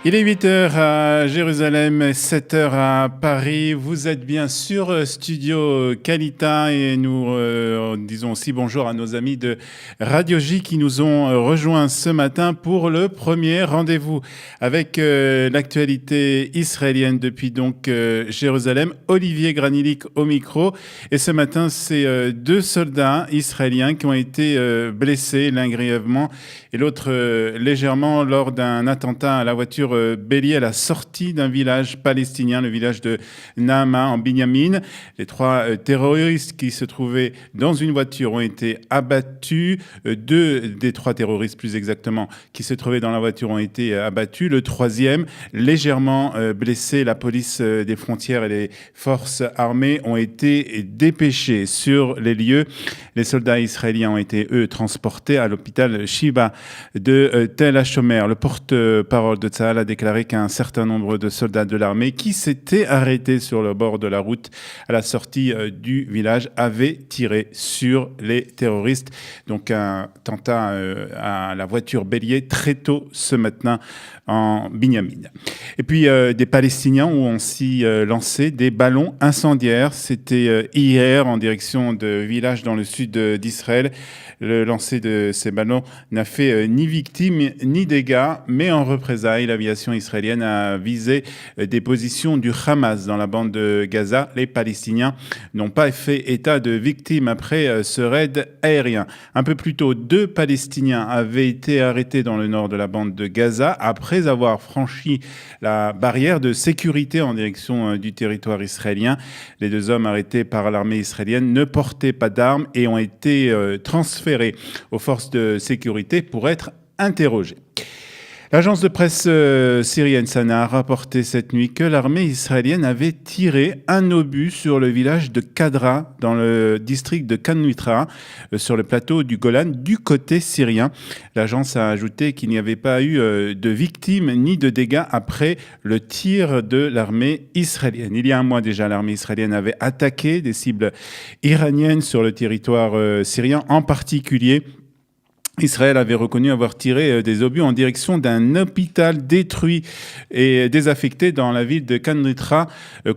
Il est 8h à Jérusalem, 7h à Paris. Vous êtes bien sur Studio Kalita et nous disons aussi bonjour à nos amis de Radio J qui nous ont rejoints ce matin pour le premier rendez-vous avec l'actualité israélienne depuis donc Jérusalem. Olivier Granilic au micro. Et ce matin, c'est deux soldats israéliens qui ont été blessés, l'un grièvement et l'autre légèrement lors d'un attentat à la voiture bélier à la sortie d'un village palestinien, le village de Nahama en Binyamin. Les trois terroristes qui se trouvaient dans une voiture ont été abattus. Deux des trois terroristes, plus exactement, qui se trouvaient dans la voiture ont été abattus. Le troisième, légèrement blessé. La police des frontières et les forces armées ont été dépêchés sur les lieux. Les soldats israéliens ont été, eux, transportés à l'hôpital Shiva de Tel HaShomer. Le porte-parole de Tzahal a déclaré qu'un certain nombre de soldats de l'armée qui s'étaient arrêtés sur le bord de la route à la sortie du village avaient tiré sur les terroristes. Donc un attentat à la voiture bélier très tôt ce matin en Binyamin. Et puis des Palestiniens ont aussi lancé des ballons incendiaires. C'était hier en direction de villages dans le sud d'Israël. Le lancer de ces ballons n'a fait ni victimes ni dégâts, mais en représailles, l'aviation israélienne a visé des positions du Hamas dans la bande de Gaza. Les Palestiniens n'ont pas fait état de victimes après ce raid aérien. Un peu plus tôt, 2 Palestiniens avaient été arrêtés dans le nord de la bande de Gaza après avoir franchi la barrière de sécurité en direction du territoire israélien. Les 2 hommes arrêtés par l'armée israélienne ne portaient pas d'armes et ont été transférés aux forces de sécurité pour être interrogés. L'agence de presse syrienne Sana a rapporté cette nuit que l'armée israélienne avait tiré un obus sur le village de Kadra, dans le district de Kannuitra, sur le plateau du Golan, du côté syrien. L'agence a ajouté qu'il n'y avait pas eu de victimes ni de dégâts après le tir de l'armée israélienne. Il y a un mois déjà, l'armée israélienne avait attaqué des cibles iraniennes sur le territoire syrien, en particulier Israël avait reconnu avoir tiré des obus en direction d'un hôpital détruit et désaffecté dans la ville de Kannuitra,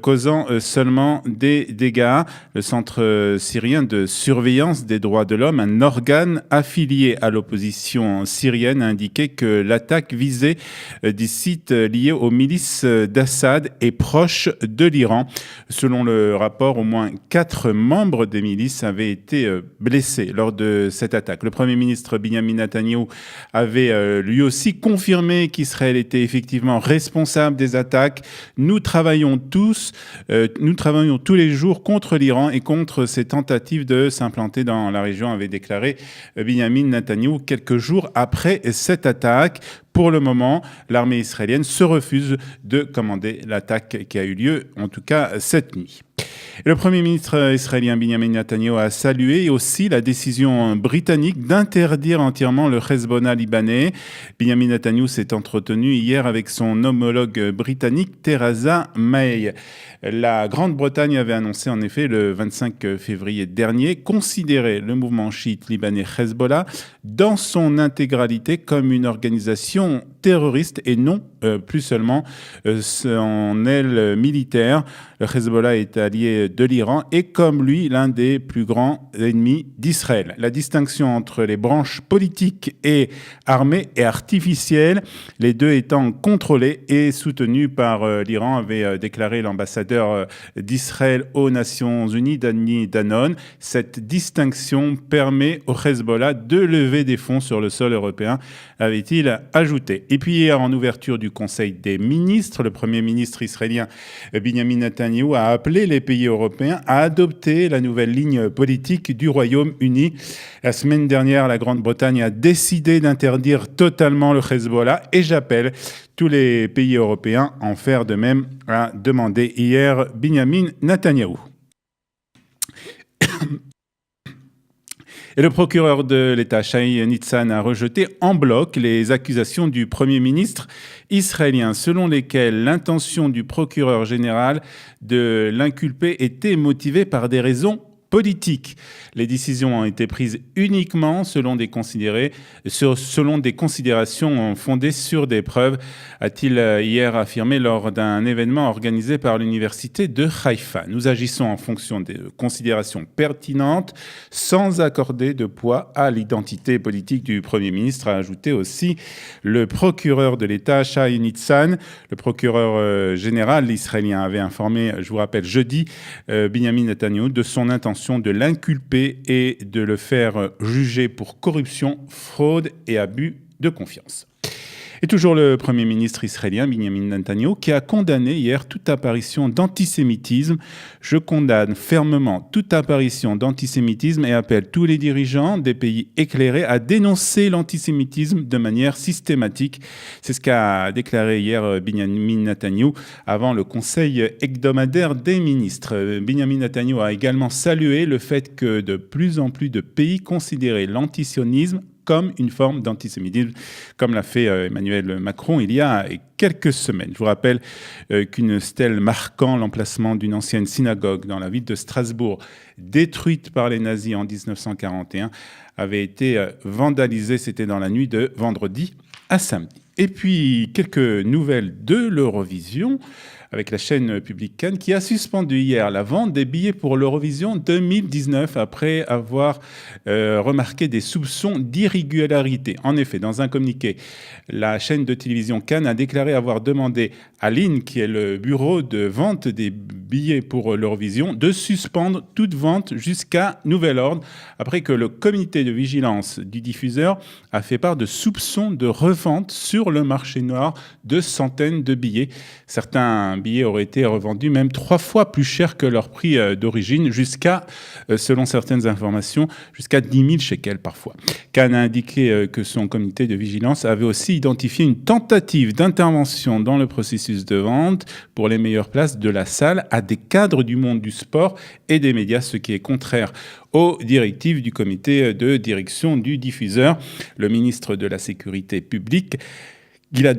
causant seulement des dégâts. Le centre syrien de surveillance des droits de l'homme, un organe affilié à l'opposition syrienne, a indiqué que l'attaque visait des sites liés aux milices d'Assad et proches de l'Iran. Selon le rapport, au moins 4 membres des milices avaient été blessés lors de cette attaque. Le Premier ministre Benjamin Netanyahou avait lui aussi confirmé qu'Israël était effectivement responsable des attaques. Nous travaillons tous les jours contre l'Iran et contre ses tentatives de s'implanter dans la région, avait déclaré Benjamin Netanyahou quelques jours après cette attaque. Pour le moment, l'armée israélienne se refuse de commander l'attaque qui a eu lieu, en tout cas cette nuit. Et le Premier ministre israélien Benjamin Netanyahou a salué aussi la décision britannique d'interdire entièrement le Hezbollah libanais. Benjamin Netanyahou s'est entretenu hier avec son homologue britannique Theresa May. La Grande-Bretagne avait annoncé en effet le 25 février dernier considérer le mouvement chiite libanais Hezbollah dans son intégralité comme une organisation terroriste et non plus seulement son aile militaire. Le Hezbollah est allié de l'Iran et comme lui l'un des plus grands ennemis d'Israël. La distinction entre les branches politiques et armées est artificielle, les deux étant contrôlés et soutenus par l'Iran, avait déclaré l'ambassadeur d'Israël aux Nations Unies, Danny Danon. Cette distinction permet au Hezbollah de lever des fonds sur le sol européen, avait-il ajouté. Et puis hier, en ouverture du Conseil des ministres, le Premier ministre israélien Benjamin Netanyahou a appelé les pays européens à adopter la nouvelle ligne politique du Royaume-Uni. La semaine dernière, la Grande-Bretagne a décidé d'interdire totalement le Hezbollah et j'appelle tous les pays européens à en faire de même, a demandé hier Benjamin Netanyahou. Et le procureur de l'État, Shai Nitzan, a rejeté en bloc les accusations du Premier ministre israélien, selon lesquelles l'intention du procureur général de l'inculpé était motivée par des raisons politique. Les décisions ont été prises uniquement selon des considérations fondées sur des preuves, a-t-il hier affirmé lors d'un événement organisé par l'université de Haïfa. Nous agissons en fonction des considérations pertinentes, sans accorder de poids à l'identité politique du Premier ministre, a ajouté aussi le procureur de l'État, Shai Nitzan. Le procureur général israélien avait informé, je vous rappelle, jeudi, Benjamin Netanyahou de son intention de l'inculper et de le faire juger pour corruption, fraude et abus de confiance. Et toujours le Premier ministre israélien, Benjamin Netanyahou, qui a condamné hier toute apparition d'antisémitisme. Je condamne fermement toute apparition d'antisémitisme et appelle tous les dirigeants des pays éclairés à dénoncer l'antisémitisme de manière systématique. C'est ce qu'a déclaré hier Benjamin Netanyahou avant le Conseil hebdomadaire des ministres. Benjamin Netanyahou a également salué le fait que de plus en plus de pays considéraient l'antisionisme comme une forme d'antisémitisme, comme l'a fait Emmanuel Macron il y a quelques semaines. Je vous rappelle qu'une stèle marquant l'emplacement d'une ancienne synagogue dans la ville de Strasbourg, détruite par les nazis en 1941, avait été vandalisée. C'était dans la nuit de vendredi à samedi. Et puis, quelques nouvelles de l'Eurovision, avec la chaîne publique Cannes, qui a suspendu hier la vente des billets pour l'Eurovision 2019 après avoir remarqué des soupçons d'irrégularité. En effet, dans un communiqué, la chaîne de télévision Cannes a déclaré avoir demandé à l'IN, qui est le bureau de vente des billets pour l'Eurovision, de suspendre toute vente jusqu'à nouvel ordre, après que le comité de vigilance du diffuseur a fait part de soupçons de revente sur le marché noir de centaines de billets. Certains billets auraient été revendus même 3 fois plus cher que leur prix d'origine, jusqu'à, selon certaines informations, jusqu'à 10 000 shekels parfois. Cannes a indiqué que son comité de vigilance avait aussi identifié une tentative d'intervention dans le processus de vente pour les meilleures places de la salle à des cadres du monde du sport et des médias, ce qui est contraire aux directives du comité de direction du diffuseur. Le ministre de la Sécurité publique, Gilad